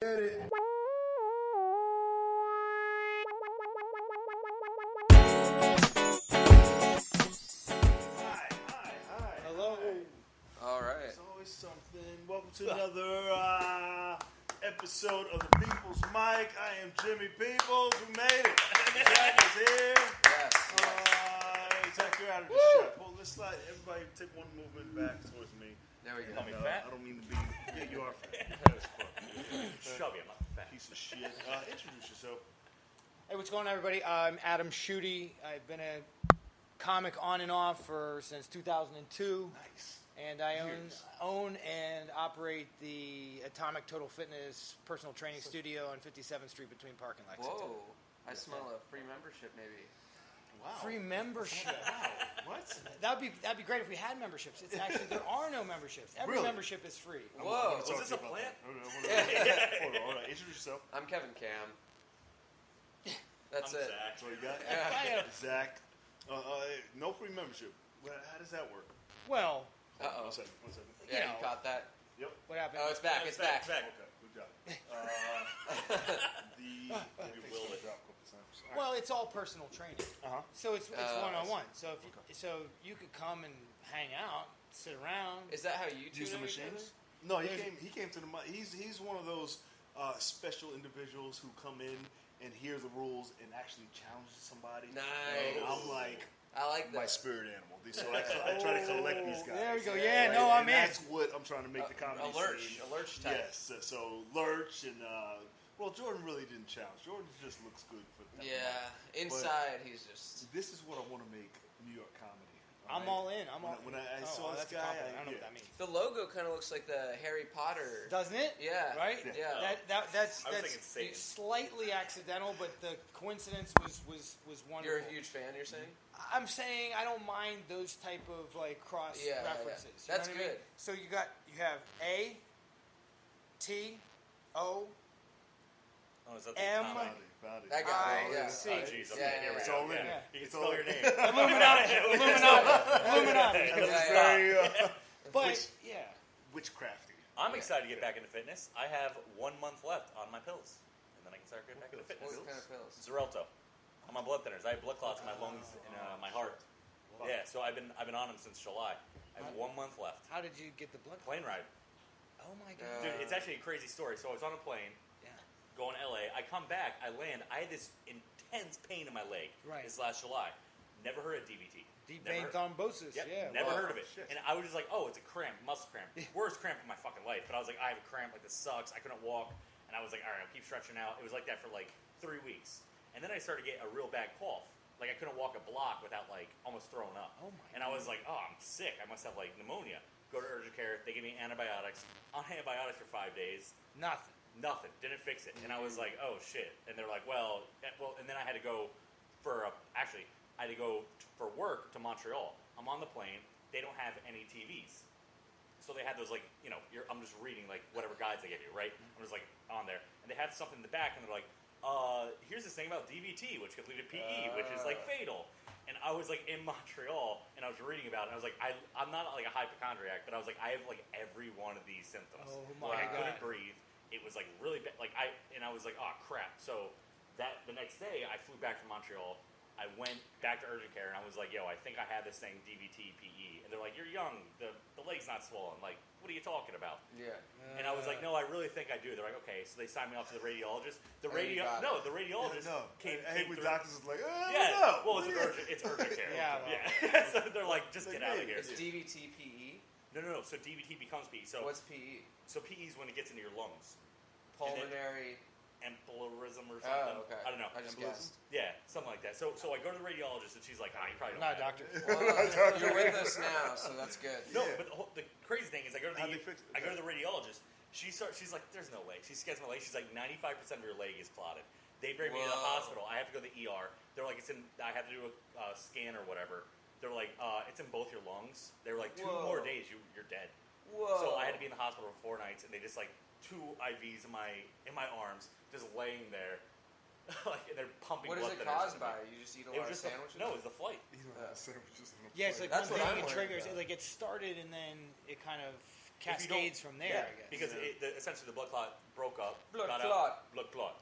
Get it. Hi. Hello. All right. It's always something. Welcome to another episode of the People's Mic. I am Jimmy Peoples. We made it. Zach is here. Yes. Zach, you're out of the shot. Well, let's slide. Everybody take one movement back towards me. There we go. And, fat? I don't mean to be. Yeah, you are fat. Chubby, I'm not fat. Piece of shit. Introduce yourself. Hey, what's going on, everybody? I'm Adam Schudy. I've been a comic on and off since 2002. Nice. And I Years. own and operate the Atomic Total Fitness personal training studio on 57th Street between Park and Lexington. Whoa. I smell a free membership, maybe. Wow. Free membership. What? That'd be great if we had memberships. It's actually there are no memberships. Every Really? membership is free. Whoa. Was this a plant? Hold on. Introduce yourself. I'm Kevin Kham. That's I'm it. Zach. That's all you got? Yeah. Zach. No free membership. How does that work? Well, Uh-oh. One second. Yeah, You you know. caught that? Yep. what happened? Oh, it's back. It's back. Okay, good job. You will drop a couple times. Well, it's all personal training. Uh-huh. So it's Oh, one-on-one. So if you could come and hang out, sit around. Is that how you two Use the know each machines? other? No, he came to the. He's one of those special individuals who come in and hear the rules and actually challenge somebody. Nice. I'm like I like my that. spirit animal. So I try to collect these guys. There we go. Yeah, Yeah, no, I'm and in. that's what I'm trying to make the comedy A lurch. scene. A lurch type. Yes, so Lurch and well, Jordan really didn't challenge. Jordan just looks good for that. Yeah. Inside, he's just... This is what I want to make New York comedy. I'm all in. I'm all When I saw this that's a guy, compliment. I don't know what that means. The logo kind of looks like the Harry Potter... Doesn't it? Yeah. Right? Yeah. That's I was thinking Satan. slightly accidental, but the coincidence was wonderful. You're a huge fan, you're saying? I'm saying I don't mind those type of like cross Yeah, references. yeah. You That's know what I mean? good. So you have A, T, O, Oh, is that the M. atomic? Found it. That guy. I Yeah. see. Oh, jeez. Okay, Yeah, here we It's go. all in Yeah. there. You can It's spell all your in name. Illuminati. That was Yeah. very But yeah, witchcrafty. I'm excited to get back into fitness. I have 1 month left on my pills, and then I can start getting back into fitness. What kind of pills? Xarelto. I'm on blood thinners. I have blood clots in my lungs and my heart. Yeah, so I've been on them since July. I have 1 month left. how did you get the blood? Plane ride, Oh my god. dude. It's actually a crazy story. So I was on a plane Yeah. going to LA. I come back. I land. I had this intense pain in my leg. Right. This last July. Never heard of DVT. Deep Never vein heard- thrombosis. Yep, Yeah. never wow. heard of it. Shit. And I was just like, oh, it's a cramp, muscle cramp. Worst cramp of my fucking life. But I was like, I have a cramp, like this sucks. I couldn't walk. And I was like, all right, I'll keep stretching out. It was like that for like 3 weeks. And then I started to get a real bad cough. Like I couldn't walk a block without like almost throwing up. Oh my And I was like, oh, I'm sick. I must have like pneumonia. Go to urgent care. They give me antibiotics. On antibiotics for 5 days. Nothing. Nothing. Didn't fix it. And I was like, oh shit. And they're like, well, and then I had to go for for work to Montreal. I'm on the plane. They don't have any TVs. So they had those like, I'm just reading like whatever guides they give you, right? I'm just like on there. And they had something in the back and they're like, here's this thing about DVT, which could lead to PE, which is like fatal. And I was like in Montreal and I was reading about it and I was like, I'm not like a hypochondriac, but I was like, I have like every one of these symptoms. Oh Like my I couldn't God. breathe. It was like really bad. And I was like, oh crap. So the next day I flew back from Montreal. I went back to urgent care and I was like, yo, I think I had this thing, DVT, PE. And they're like, you're young, the leg's not swollen. Like, what are you talking about? Yeah. And I was like, no, I really think I do. They're like, okay. So they signed me off to the radiologist. The And you got it. radiologist came I hate when through. doctors is like, Yeah, no. well, it's urgent care. Yeah, well. Yeah. So they're like, just Like, get out of hey, here. It's DVT PE. No. So DVT becomes PE. So What's PE? so PE is when it gets into your lungs. Pulmonary. Embolism or something. Oh, okay. I don't know. I just Embolism? guessed. Yeah, something like that. So I go to the radiologist and she's like, you probably I'm don't not a have it." doctor. Well, you're with us now, so that's good. No, Yeah. but the crazy thing is, I go to How'd they fix it? I go to the radiologist. She's like, "There's no way." She scans my leg. She's like, "95% of your leg is clotted." They bring me to the Whoa. hospital. I have to go to the ER. They're like, I have to do a scan or whatever. They're like, it's in both your lungs. They were like, 2 Whoa. more days, you're dead. Whoa. So I had to be in the hospital for 4 nights, and they just like 2 IVs in my arms, just laying there, like, and they're pumping. What is blood it thinners caused into me. by? You just eat a It lot was of just sandwiches? no, it was the flight. He don't have sandwiches on the Yeah, it's plate. like That's one what thing I'm it worried triggers. about. Like it started and then it kind of cascades from there, I guess. Because essentially the blood clot broke up. Blood got clot. Blood clot.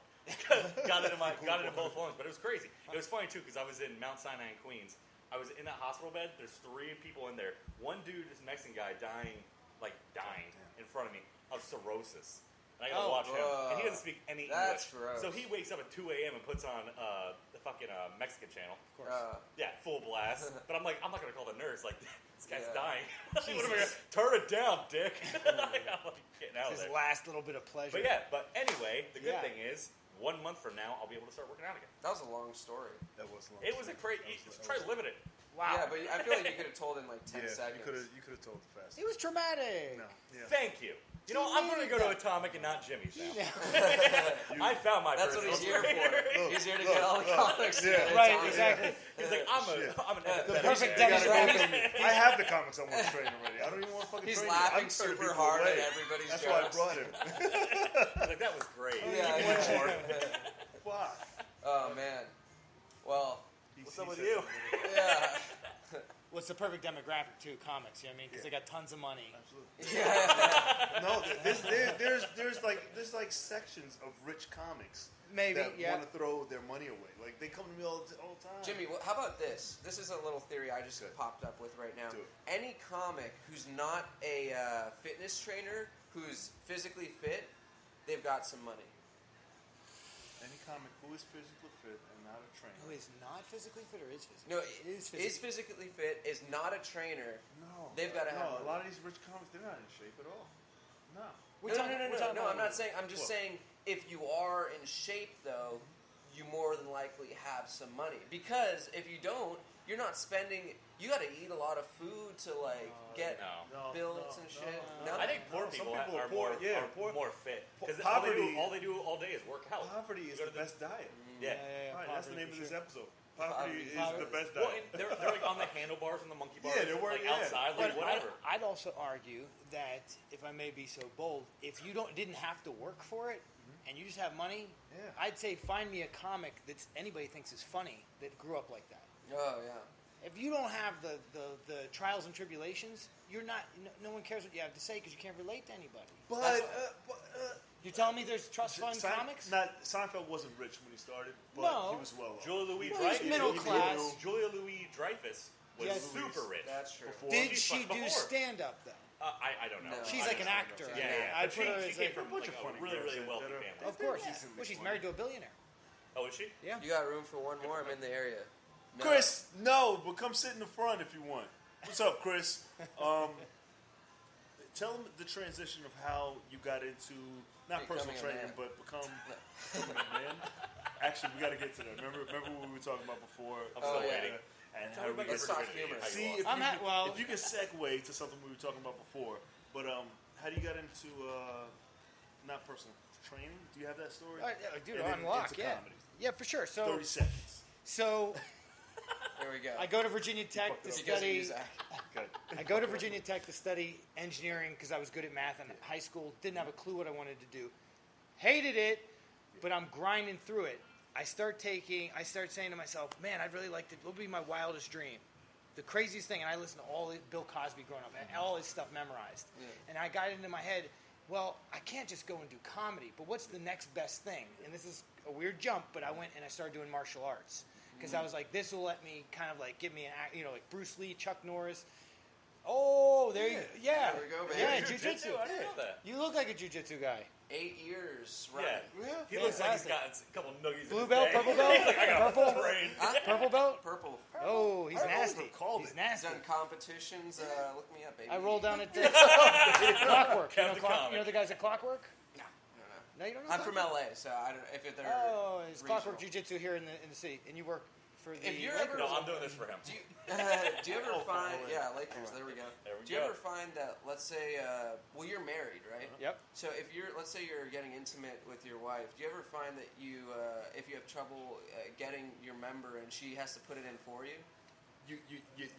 got it in both lungs, but it was crazy. It was funny too because I was in Mount Sinai in Queens. I was in that hospital bed. There's 3 people in there. One dude, this Mexican guy, dying in front of me of cirrhosis. And I gotta watch him. And he doesn't speak any That's English. gross. So he wakes up at 2 a.m. and puts on the fucking Mexican channel. Of course. Yeah, full blast. But I'm like, I'm not gonna call the nurse. Like, this guy's Yeah. dying. Like, what am I gonna, turn it down, dick. I'm like getting out of His there. last little bit of pleasure. But anyway, the good thing is, 1 month from now, I'll be able to start working out again. That was a long story. That was long. It was a crazy. Try to limit it. Wow. Yeah, but I feel like you could have told in like 10 seconds. You could have told it faster. It was traumatic. No. Yeah. Thank you. You know, I'm going to go to Atomic and not Jimmy's now. Yeah. I found my That's what personal he's here trainer. for. He's here to get all the comics. Yeah. Right, Atomic. exactly. He's like, I'm an empathetic perfect man. demographic. I have the comics I want to train already. I don't even want to fucking He's train laughing I'm turning super people hard away. at everybody's That's jokes. why I brought him. Like, that was great. Yeah. Fuck. Oh man. Well, What's up with said you? something. yeah. Well, it's the perfect demographic too, comics. You know what I mean? Because they got tons of money. Absolutely. Yeah. No, there's like sections of rich comics Maybe, that yeah. want to throw their money away. Like they come to me all the time. Jimmy, how about this? This is a little theory I just Good. popped up with right now. Do it. Any comic who's not a fitness trainer, who's physically fit, they've got some money. Any comic who is physically fit and not a trainer. Who is not physically fit or is physically No, fit? is physically fit, is not a trainer. No, They've gotta have no. A money. lot of these rich comics, they're not in shape at all. No. No, I'm not saying. I'm just saying if you are in shape, though, you more than likely have some money. Because if you don't, you're not spending. You got to eat a lot of food to get No. builds and shit. No, I think poor No, some people, people are, are poor, more, yeah, are poor- more fit. Because poverty- all they do all day is work out. Poverty is Go the to best diet. Yeah. Right, that's the name of this episode. Poverty is Poverty. the best Well, diet. and they're like on the handlebars and the monkey bars. Yeah, they're like working- yeah. outside, like But whatever. I'd also argue that, if I may be so bold, if you didn't have to work for it, and you just have money, Yeah. I'd say find me a comic that anybody thinks is funny that grew up like that. Oh yeah. If you don't have the trials and tribulations, you're not. No one cares what you have to say because you can't relate to anybody. But You telling me there's trust fund comics? Seinfeld wasn't rich when he started, but No. he was well off. Julia Louis Well, he's Dreyfus. middle class. Julia Louis Dreyfus was Yes. super rich. That's true. Before- Did She's she fun do before. stand up though? I don't know. No. She's I like an just- actor. Yeah, I mean, Yeah, I'd but put her she as came like, from a bunch like of a funny really, girls really that wealthy are- family. of course. Decently Well, she's funny. married to a billionaire. Oh, is she? Yeah. You got room for one more? I'm in the area. No. Chris, no, but come sit in the front if you want. What's up, Chris? Tell them the transition of how you got into not personal Becoming a training, man. but becoming a man. Actually, we got to get to that. Remember what we were talking about before? I'm still waiting. And Tell how me we about Let's your talk virginity, humor. how you see lost if I'm you, at- well- if you can segue to something we were talking about before. But how do you got into not personal training? Do you have that story? Dude, And then unlock, into yeah. comedy. Yeah, for sure. 30 seconds. So There we go. I go to Virginia Tech to Because of you, study. Zach. Good. I go to Virginia Tech to study engineering because I was good at math in high school. Didn't have a clue what I wanted to do. Hated it, but I'm grinding through it. I start saying to myself, man, I'd really like to. What would be my wildest dream? The craziest thing, and I listened to all Bill Cosby growing up, and all his stuff memorized. Yeah. And I got into my head, well, I can't just go and do comedy, but what's the next best thing? And this is a weird jump, but I went and I started doing martial arts. Because I was like, this will let me kind of like give me an act, like Bruce Lee, Chuck Norris. Oh, there you go. Yeah. There we go, baby. Yeah, Jiu-jitsu? jiu-jitsu. I didn't know that. You look like a jiu-jitsu guy. 8 years Yeah. running. He looks like he's Fantastic. gotten a couple nuggies. Blue in his belt, day. purple belt? He's like, I got Purple? train. Purple belt? Purple. Oh, he's I don't know nasty. who called He's it. nasty. Done competitions. Look me up, baby. I roll down at Clockwork. You know, Captain Comic. you know the guys at Clockwork? No, I don't know. No, you don't know I'm from Clockwork? LA, so I don't. If they're Oh, it's Clockwork regional. Jiu-Jitsu here in the city, and you work for the If you're Lakers? ever- No, I'm doing this for him. Do you ever find? Yeah, Lakers. There we go. There we Do you go. ever find that? Let's say, well, you're married, right? Yep. So if let's say you're getting intimate with your wife, do you ever find that if you have trouble getting your member and she has to put it in for you? You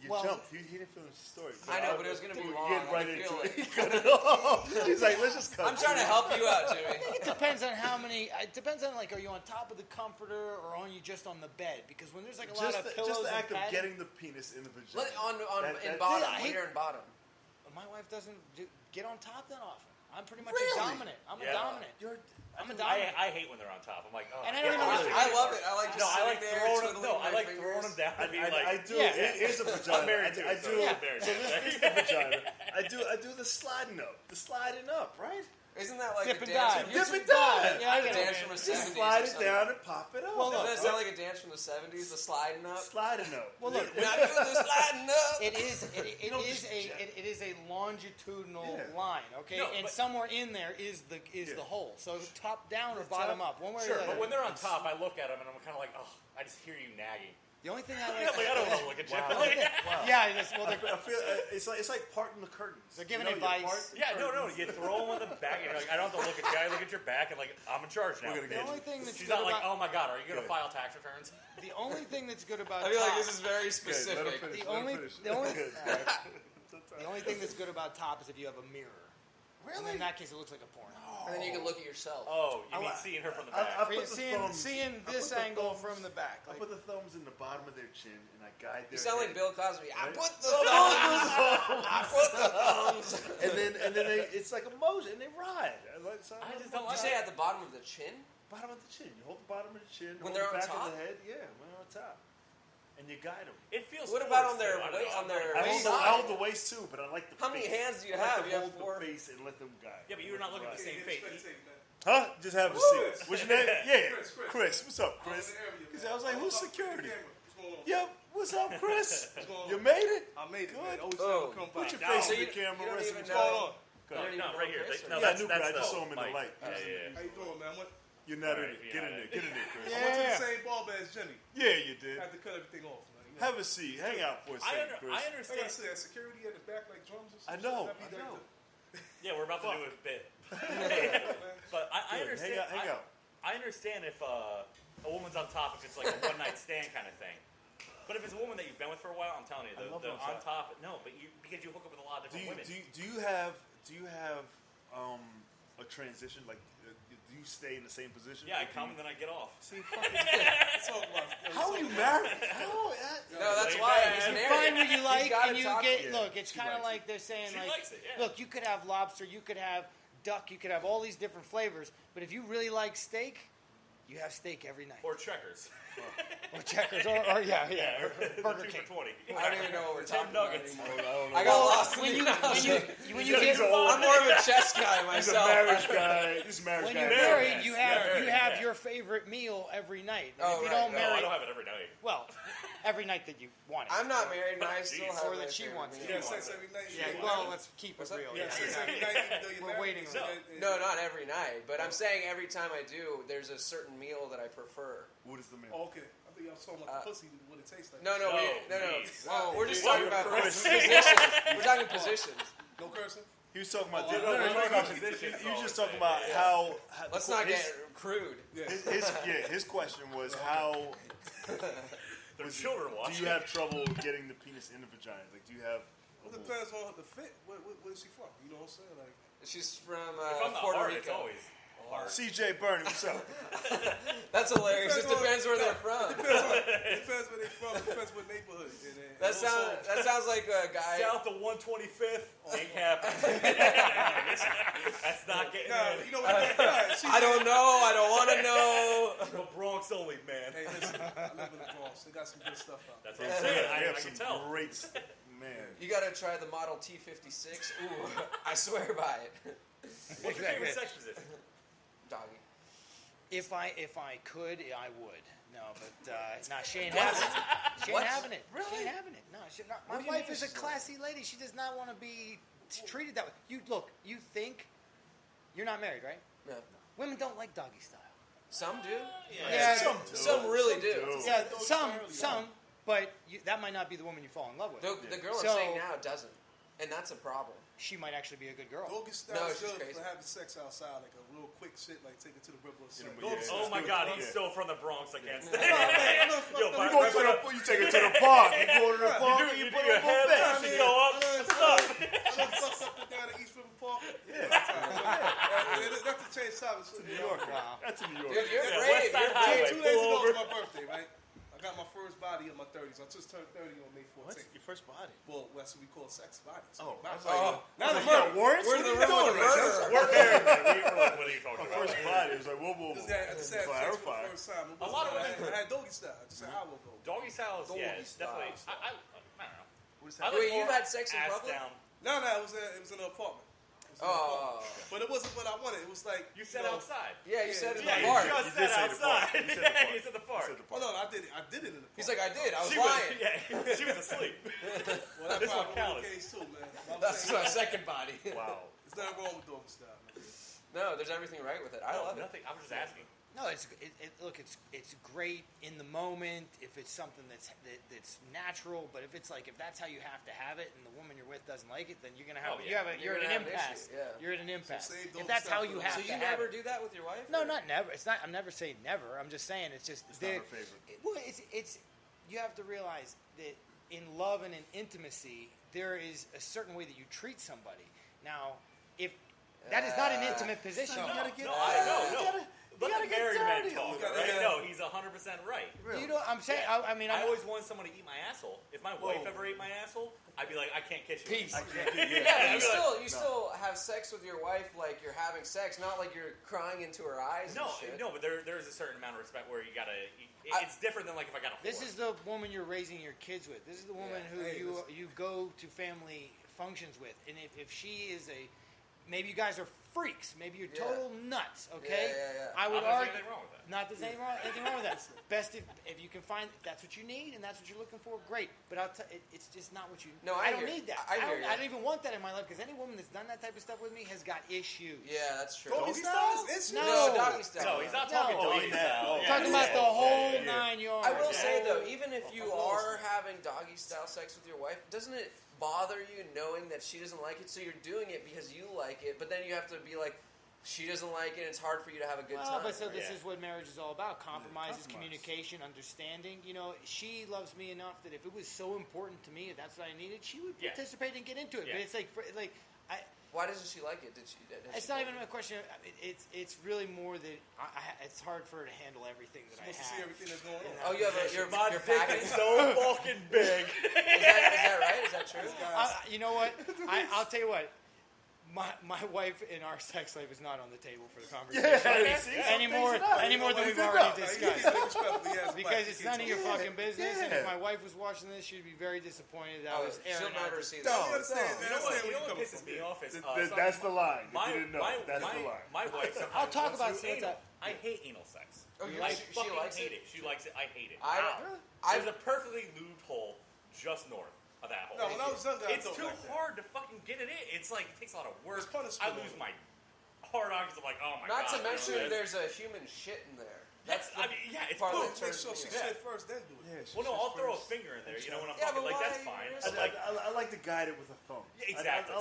Well- jumped. He didn't finish the story. I know, but it was gonna be Dude, long. Get I right could into feel it. it. He cut it off. He's like, let's just cut. I'm trying to help you out, Jimmy. It depends on how many. It depends on like, are you on top of the comforter or are you just on the bed? Because when there's like a lot of pillows Just the and act of padding- getting the penis in the vagina. In That- bottom, Yeah, I when hate- you're in bottom. my wife doesn't get on top that often. I'm pretty much Really? a dominant. I'm a dominant. I'm a dominant. I hate when they're on top. I'm like, oh. And I don't even really? I love it. I like just No, I like sitting there throwing them. twiddling No, I my like fingers. throwing them down. And being like, I do. Yeah. Here's a vagina. I'm married to I it, do. so Yeah. married. So this is the vagina. I do the sliding up. The sliding up, right? Isn't that like Dip a and dance? dive. Dip and dive. Yeah, I A get dance it. from the Just 70s. slide or it something. down and pop it up. Well, look. Doesn't that sound like a dance from the 70s? The sliding up. Sliding up. Well, look. Now do the sliding up. It is a longitudinal Yeah. line, okay, No, and but- somewhere in there is the hole. So top down or bottom up, one way Sure, or the but other. when they're on top, I look at them and I'm kind of like, oh, I just hear you nagging. The only thing I Yeah, like, like I don't want to look at you. Wow. Wow. yeah, it is, well, I feel it's like parting the curtains. They're giving You advice. you part the Yeah, no, curtains. you throw them in the back. And you're like, I don't have to look at you. I look at your back and like, I'm in charge now. We're gonna the get only thing that's She's good not like, about oh my god, are you gonna Good. file tax returns? the only thing that's good about I feel like top, this is very Okay, let specific. her finish, The let her only- finish. the only- Good, the only thing that's good about top is if you have a mirror. And in that case, it looks like a porn. And then you can look at yourself. Oh, you I mean like- seeing her from the I- back? I put the thumbs- Seeing I this put the angle thumbs- from the back. I Like, put the thumbs in the bottom of their chin and I guide their You sound like head. Bill Cosby. I Right? put the thumbs. I put the thumbs. and then it's like a motion and they ride. I just don't You like say at the bottom of the chin? bottom of the chin. You hold the bottom of the chin. When hold they're the on back top? of the head. Yeah, when they're on top. And you guide them. It feels. What about forced, on their though. I don't weight- know. on their I waist? hold the waist too, but I like the How many face. hands do you I like have? to You have hold four? the face and let them guide. Yeah, but you're not looking at the same face. Huh? Just have a seat. What's your name? Yeah, Chris. Chris. What's up, Chris? Because I was like, who's security? Yep. What's up, Chris? You made it? I made it, Good. man. Always Oh. come Put by. your face So in you- the camera. you don't Rest even of know- the Hold on. You don't even No, know right here. Chris, or- No, Yeah, I that's knew Chris. I that's saw him in the Mike. light. Yeah, yeah. How you doing, man? You're not in Alright, it. yeah, Get in yeah. there. Get in there, Chris. I went to the same ball as Jimmy. Yeah, you did. I had to cut everything off, man. You know? Have a seat. Hang out for a second, Chris. I I understand. gotta see that security at the back like drums or I something. know. That'd be I like know. Yeah, we're about to do a bit. man. But I Good. understand. Hang out. I understand if a woman's on top, if it's like a one night stand kind of thing. But if it's a woman that you've been with for a while, I'm telling you, I love the on on top. No, but because you hook up with a lot of Do different you, women. do you have a transition? Like, do you stay in the same position? Yeah, I Or do come you- and then I get off. See, fucking, Talk about- how are you married? How? No, that's Way why back. he's You married. find what you He's like, gotta and you talk- get. Yeah, Look, it's she kind of likes like they're saying, She like, likes it, yeah. look, you could have lobster, you could have duck, you could have all these different flavors, but if you really like steak, you have steak every night. Or checkers. Or Checkers, or yeah, or Burger Two King. for 20. I don't even know what we're Ten talking about nuggets. anymore. I got lost in When the you analogy. get I'm more of a chess guy He's a myself. marriage guy. He's a marriage when guy. you're Married, married, you yes. have Yeah. your favorite meal every night. And Oh, if you right. don't No, No, I marry, don't have it every night. well, every night that you want it. I'm not married, and I still Jeez. have Or my that she favorite wants meal. You have sex every night. Yeah, well, let's keep it What's that? real. You have sex every night, even though you're We're married. waiting So on that- No, not every night, but I'm saying every time I do, there's a certain meal that I prefer. What is the man? Oh, okay. I think y'all was talking about the pussy, what it tastes like. No, No, no. please. Whoa, we're just dude. talking about Chris. positions. We're talking positions. No cursing? He was talking about. no, we're talking about positions. He was all just we're talking saying, about yeah. how. Let's not get crude. Yeah. His question was how. There's children Do watching. you have trouble getting the penis in the vagina? Like, do you have? It depends on the fit. Where is she from? You know what I'm saying? Like, She's from If I'm not Puerto hard, it's Rico. always hard. CJ Bernie, what's up? That's hilarious. It depends where they're from. it depends where they from. It depends what neighborhood. That sounds like a guy. South of 125th ain't happening. That's not getting Nah, in. you know what? I don't know. I don't want to know. I'm a Bronx only, man. Hey, listen. I live in the Bronx. They got some good stuff out. That's what I'm saying. They I have can some tell. great, man. You gotta try the Model T56. Ooh, I swear by it. What's your favorite sex position? Doggy. If I could, I would. No, but she ain't having it. She ain't What? having it. Really? She ain't having it. No, she not. My What do you wife mean is a she's not? classy lady. She does not want to be treated that way. You think you're not married, right? No. Women don't like doggy style. Some do. Yeah, Some really do. Yeah, some, but that might not be the woman you fall in love with. The girl So- I'm saying now doesn't, and that's a problem. She might actually be a good girl. Doggy style No, is she's good crazy. for having sex outside, like a real quick shit, like take it to the river or something. Yeah. Doggy Oh style's my good. God, he's still from the Bronx. I can't stand Nah, it. man, Yo, you You go to the, you take it to the park. You go to the park. You You do put your it head on back. back. You go up. What's up? I done fucked up and down at East River Park. That's the change topics. New York. Wow. That's in New York. Dude, you're Yeah, brave. West Side You're Highway. brave. 2 days ago Pull was over. my birthday, right? I got my first body in my 30s. I just turned 30 on May 14th. What's your first body? Well, that's what we call sex bodies. Oh, Bodies. not the murder. warrants. We're in the What are room you with doing, the man? murderer. We're married, man. What are you talking My about? first body. It was like, whoa. I just had sex for Clarify. the first time. A lot of women- I had doggy style just an hour ago. Doggy style is, yeah, Doggy it's definitely. style. I don't know. What is I that? like Wait, you've more had sex in ass public? down. No, it was in an apartment. It was in an Oh. apartment. But it wasn't what I wanted. It was like You said know, outside. Yeah, you said in Yeah, the you park. just You said did say the park. outside. You said the Yeah, park. you said the You park. said the Oh no, I did it in the park. He's like, I did. I was She lying. yeah, she was asleep. Well, that This one probably counted. the case too, man. I'm That's saying, my second body. Wow. there's nothing wrong with doggy style, man. No, there's everything right with it. I love it. Nothing. I was just asking. No, look, it's great in the moment if it's something that's natural. But if that's how you have to have it, and the woman you're with doesn't like it, then you're gonna have Oh, yeah. you're at You're an gonna have an impasse. issue, yeah. You're at an impasse. save If doggy that's how style you for have So to you have never it. do that with your wife? No, or- not never. It's not. I'm never saying never. I'm just saying it's just It's not her favorite. Well, it's you have to realize that in love and in intimacy, there is a certain way that you treat somebody. Now, if that is not an intimate position, You gotta get No, I You know. gotta Let the get married man dirty. talk, You gotta- right? No, he's 100% right. you know. I'm saying. I mean, I I'm always wanted someone to eat my asshole. If my wife Whoa. ever ate my asshole, I'd be like, I can't kiss you. Peace. I can't do Yeah, yeah. but you still have sex with your wife like you're having sex, not like you're crying into her eyes No, and shit. no, but there's a certain amount of respect where you gotta. It's different than like if I got a. This whore. is the woman you're raising your kids with. This is the woman Yeah. who Hey, listen. you go to family functions with. And if she is maybe you guys are freaks. Maybe you're Yeah. total nuts. Okay. Yeah. I would I'm not argue. saying anything wrong with that. Not there's anything wrong with that. Best if you can find that's what you need and that's what you're looking for, great. But it's just not what you. No, I I don't hear- need that. I hear don't, you. I don't even want that in my life because any woman that's done that type of stuff with me has got issues. Yeah, that's true. Doggy style is No. No, doggy style. No, he's not No. talking Oh, doggy yeah. style. Oh, Yeah, Talking yeah, about the yeah, whole yeah, yeah. 9 yards. I will Yeah. say though, even if you I'm are lost. having doggy style sex with your wife, doesn't it bother you knowing that she doesn't like it? So you're doing it because you like it, but then you have to be like, she doesn't like it. It's hard for you to have a good Well, time. but so this Yeah. is what marriage is all about: compromises, compromise. communication, understanding. You know, she loves me enough that if it was so important to me, if that's what I needed, she would Yeah. participate and get into it. Yeah. But it's like Why doesn't she like it? it's not even a question. It's really more that it's hard for her to handle everything that I Supposed to see have. everything that's going on. Oh, you have your My dick package. is so fucking big. Is that right? Is that true? You know what? I'll tell you what. My wife and our sex life is not on the table for the conversation any more than we've already discussed. Because it's none of your fucking business, and if my wife was watching this, she'd be very disappointed that I was airing She'll out never this. see No, that. you understand? You know what? Where You know what coming pisses from, me man. off is That's the line. If My, you didn't know, my, that's my, the line. my wife sometimes I'll talk wants about to do some of anal. that. I hate anal sex. Oh, I she fucking likes hate it? it. She likes it. I hate it. I There's a perfectly lubed hole just north of that hole. No, when I was younger, I It's thought too like that. hard to fucking get it in. It's like, it takes a lot of work. There's punishment I on lose it. my hard on because I'm like, oh my Not god. to mention you know, there's a human shit in there. Yes, That's I mean, yeah, it's part cool. that Make turns sure me she on. shit first, then do it. Well, no, I'll throw a finger in there, you know, when I'm Yeah, fucking, but like, why that's fine. you're I'm like, I like to guide it with a thumb. yeah, exactly.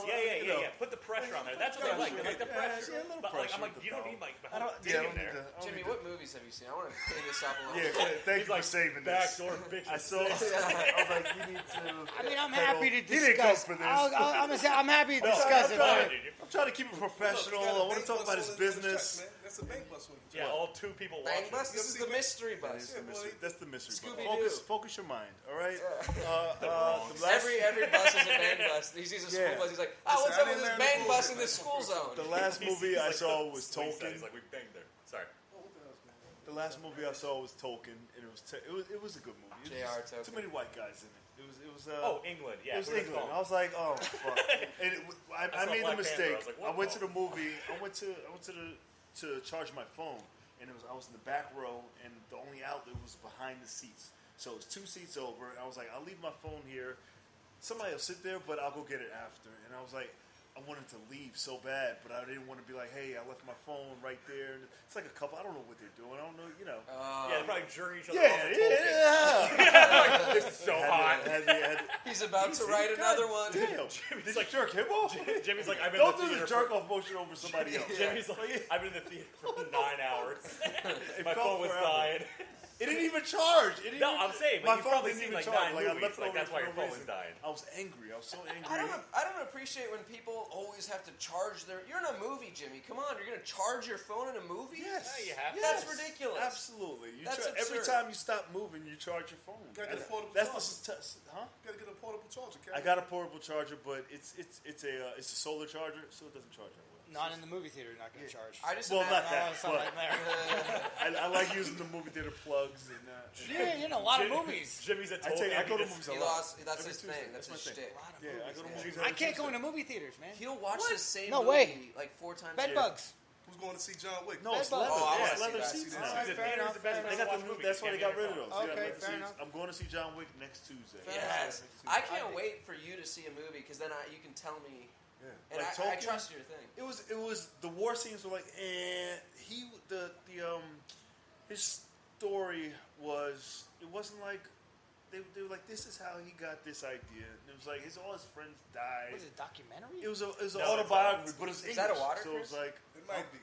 Yeah. Put the pressure on there. That's what I like. I like the pressure. Yeah, a little But like, I'm pressure like, with you the don't thumb. need like the I whole don't dick need in there. to. Jimmy, what movies have you seen? I want to clean this up a little Yeah, bit. thank you for saving this. Backdoor bitches. I saw. I was like, you need to. I mean, I'm happy to He didn't come discuss. for this. I'm gonna say I'm happy to No, discuss it. I'm but- I'm trying to keep it professional. I want to talk about his business. That's a bank bus on you. Yeah, all two people Bang watching. bus? This is the mystery bus. That's the mystery. Scooby-Doo. Focus your mind. All right. wrongs. The last- Every bus is a bang bus. He sees a school Yeah. bus. He's like, Listen, what's I up with didn't this learn the bang rules bus of in this that. school zone? The last movie I saw was Swing set. Token. He's like, we banged there. Sorry. The last movie I saw was Token, and it was a good movie. It was J.R. just Token. Too many white guys in it. It was. Oh, England. Yeah. It was what it's England. called. I was like, oh fuck. And I saw made the Black Panther. mistake. I was like, I what went the- to the movie. I went to charge my phone, and I was in the back row, and the only outlet was behind the seats. So it was 2 seats over, and I was like, I'll leave my phone here. Somebody will sit there, but I'll go get it after. And I was like, I wanted to leave so bad, but I didn't want to be like, hey, I left my phone right there. And it's like a couple. I don't know what they're doing. I don't know, you know. Yeah, they're probably jerking each other Yeah, off the Tolkien. yeah. This is so hot. He's about to write another one. Damn. Did you jerk him off? Jimmy's like, I've been Don't in the do the theater jerk off motion over somebody else. Jimmy's like, I've been in the theater for 9 hours. It My felt phone was forever. dying. It didn't even charge. No, I'm saying, but my you phone probably didn't seen even like charge. 9 Like I movies. left it Like over that's why your for no phone was reason. dying. I was angry. I was so angry. I don't appreciate when people always have to charge their. You're in a movie, Jimmy. Come on, you're gonna charge your phone in a movie? Yes. Yeah, you have to. That's ridiculous. Absolutely. That's every absurd. time you stop moving, you charge your phone. Gotta get a portable That's charger. huh? Gotta get a portable charger. I got a portable charger, but it's a solar charger, so it doesn't charge that well. Not in the movie theater. Not going to charge. I just Well, not imagine- that. Something but like that. I like using the movie theater plugs and. Yeah, you know, a lot of movies. Jimmy's a I total go to atheist. movies a He lot. lost. That's Every his Tuesday. thing. That's my his thing. shtick. Yeah, I go to movies. I every can't go Tuesday. into movie theaters, man. He'll watch What? the same No movie way. like 4 times. Bed a year. bugs. Who's going to see John Wick? No, it's Bed bugs. leather. Oh, I Yeah, wanna it's see leather that, seats. see that. now. He's a Fair theater's enough, the best fair place They to got watch the new. movies. That's why You they can't got rid of get those. Okay, They got leather fair seats. enough. I'm going to see John Wick next Tuesday. Yes. Yeah. I can't wait for you to see a movie because then you can tell me. Yeah. And Like I Tolkien, trust your thing. It was the war scenes were like, his story was, it wasn't like they were like, this is how he got this idea. And it was like all his friends died. Was it a documentary? It was an No, autobiography, but it was Is English. that a water so it was cruise? like, It might be.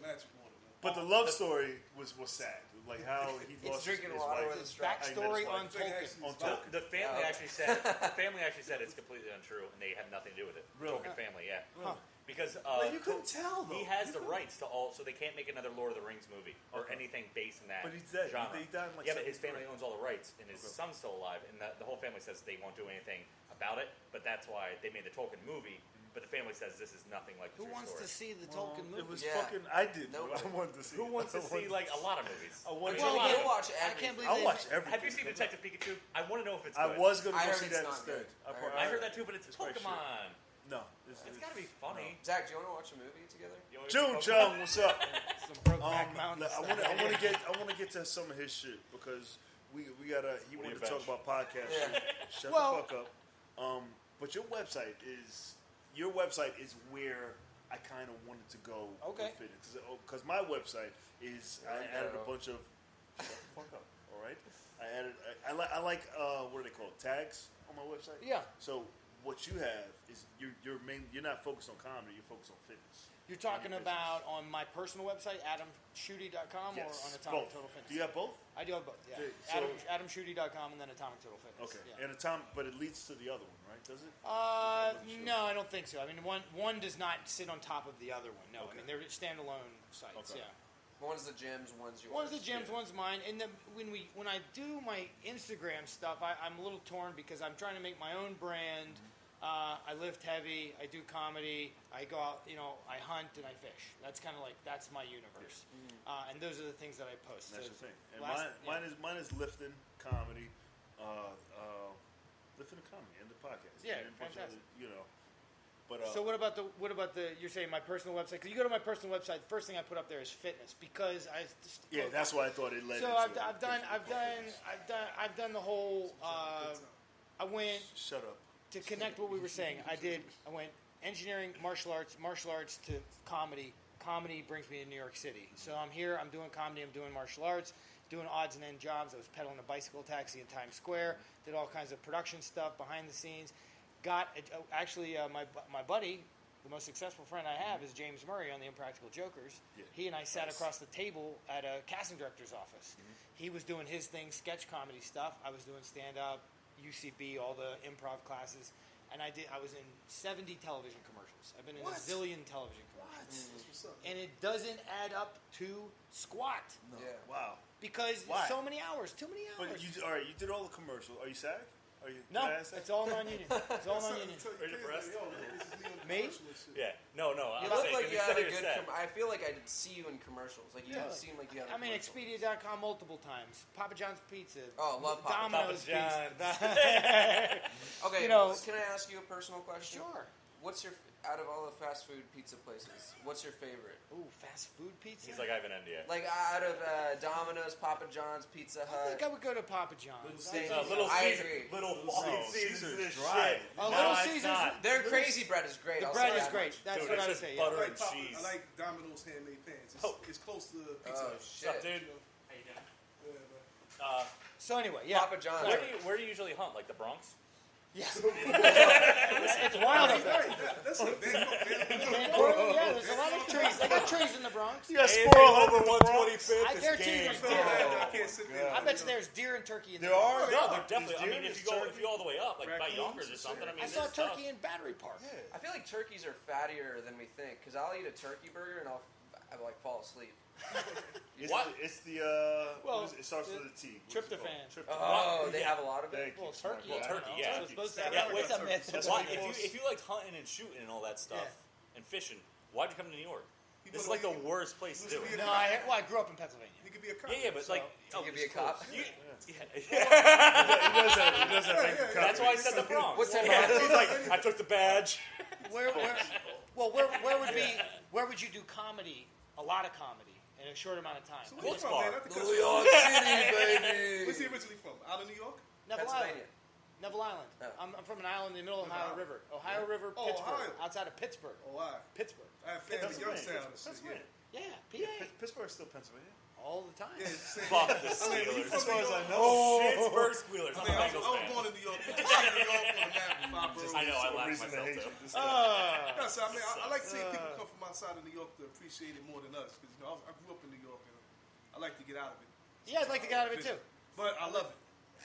Magic water, man. but the love story was sad. Like how he It's lost drinking his water wife. with a straw. Backstory I on met his wife. Tolkien. On The, Tolkien. the family Oh. actually said it's completely untrue, and they had nothing to do with it. Really? Tolkien family, yeah. Huh. Because But you couldn't tell though. he has You the couldn't- rights to all, so they can't make another Lord of the Rings movie or Okay. anything based in that But he's dead. genre. He died in like yeah, but his 73. family owns all the rights, and his Okay. son's still alive, and the whole family says they won't do anything about it. But that's why they made the Tolkien movie. But the family says this is nothing like the Who true wants story. to see the Well, Tolkien movie? It was Yeah. fucking. I did. Nobody. I wanted to see. Who it. wants to I see wanted- like a lot of movies? I wanted Well, to yeah. You'll watch I everything. can't believe I'll they- watch everything. Have you seen Detective Pikachu? I want to know if it's I good. was gonna I go heard see it's that not instead. good. I heard that too, but it's probably Pokemon. No. It's got to be funny. Zach, do you want to watch a movie together? You wanna June see Pokemon? Chung, what's up? Some Brokeback Mountain I stuff. want to get to some of his shit because we gotta. He What do wanted you to talk bench? about podcast Yeah. shit. Shut Well- the fuck up. But your website is where I kind of wanted to go. Okay. Because my website is I There you added go. a bunch of. Shut the fuck up. All right. I added. I like what are they called? Tags on my website. Yeah. So what you have is you're not focused on comedy. You're focused on fitness. You're talking Your about on my personal website, AdamSchudy.com, or on Atomic both. Total Fitness? Do you have both? I do have both, yeah. So- AdamSchudy.com and then Atomic Total Fitness. Okay. Yeah. And but it leads to the other one, right? Does it? No, I don't think so. I mean, one does not sit on top of the other one. No, Okay. I mean they're standalone sites. Okay. Yeah, One's the gyms, one's yours. one's the gyms, one's mine. And when I do my Instagram stuff, I'm a little torn because I'm trying to make my own brand. I lift heavy. I do comedy. I go out. I hunt and I fish. That's kind of that's my universe. And those are the things that I post. That's So the thing. And last- mine is lifting comedy, lifting the comedy and the podcast. Yeah, and a bunch of fantastic. other, But So what about the you're saying my personal website? Because you go to my personal website, the first thing I put up there is fitness because I just, yeah, that's why I thought it led. So into I've done the whole. I went Shut up. to connect what we were saying. I went engineering, martial arts to comedy. Comedy brings me to New York City. So I'm here. I'm doing comedy. I'm doing martial arts. Doing odds and end jobs. I was pedaling a bicycle taxi in Times Square. Did all kinds of production stuff behind the scenes. My buddy, the most successful friend I have, is James Murray on the Impractical Jokers. Yeah. He and I sat across the table at a casting director's office. He was doing his thing, sketch comedy stuff. I was doing stand-up, UCB, all the improv classes, and I was in 70 television commercials. I've been in What? a zillion television commercials, That's what's up. and it doesn't add up to squat No. Yeah. Wow. because Why? so many hours, too many hours. But you did all the commercials. Are you SAG? Are you? no, can I ask that? it's all non-union. It's all non-union. Are you depressed? Me? Yeah. No. You I'm look saying, like 'cause you have said a you're good. sad. I feel like I did see you in commercials. Like you Yeah. seem like you have. I mean, Expedia.com multiple times. Papa John's Pizza. Oh, love Papa Domino's John's. Pizza. Okay, You know- can I ask you a personal question? Sure. What's your out of all the fast food pizza places? What's your favorite? Ooh, fast food pizza. He's like, I have an NDA. Like out of Domino's, Papa John's, Pizza I Hut. think I would go to Papa John's. Little I Caesar. agree. Little Caesar's Caesar's is dry. shit. Oh, No, Little it's Caesar's- not. Their crazy bread is great. The I'll bread say is that great. much. That's Dude, what it's I would just say. butter Yeah. and cheese. I like Domino's handmade pans. It's, Oh. it's close to the pizza. Oh Hut. What's up, shit! dude? Yeah, man. So anyway, yeah. Papa John's. Where do you usually hunt? Like the Bronx? Yes. It's wild up there. That's a big Yeah, there's a lot of trees. They got trees in the Bronx. You got squirrel over over 125th. I guarantee you there's deer. I can't sit there. I bet you there's deer and turkey in There are. No, they're definitely. I There's mean, deer, if you go all the way up, like by raccoons Yonkers or and something, I mean, I saw there's stuff. turkey in Battery Park. Yeah. I feel like turkeys are fattier than we think because I'll eat a turkey burger and I'll like fall asleep. It's the Well, it starts with a T. What's it tryptophan. called? Oh, they have a lot of it. Thank you. Well, turkey. Well, turkey, That's yeah. what's supposed to Yeah, happen. what's It's a myth. That's Why, why if you liked hunting and shooting and all that stuff and fishing, why'd you come to New York? This is like the worst place to do it. No, I grew up in Pennsylvania. You could be a cop. Yeah, but like, You could be a cop. You, He does have That's why I said the Bronx. What's that? He's like, I took the badge. Where would you do comedy? A lot of comedy in a short amount of time. So where you from, man? Not to cut New you off. York City, baby. Where's he originally from? Out of New York? Neville Pennsylvania. Island. Neville Island. Oh. I'm from an island in the middle of the Ohio Ohio. River. Ohio River, Oh, Pittsburgh. Ohio. Outside of Pittsburgh. Oh, why? Pittsburgh. I have family in Youngstown. and shit, Pennsylvania. Yeah, PA. Pittsburgh's still Pennsylvania. All the time. Yeah, it's the same. Fuck the I mean, when you Steelers. from As far New as I York, know. Pittsburgh Squealers. I I'm mean, a I Bengals was fan. born in New York. You just see New York on the map with five boroughs. I know, I No laughed reason to myself hate too. you. This No, so I mean, I like seeing people come from outside of New York to appreciate it more than us. Because you know, I grew up in New York, and I like to get out of it. Yeah, I'd like to get out of it too. But I love it.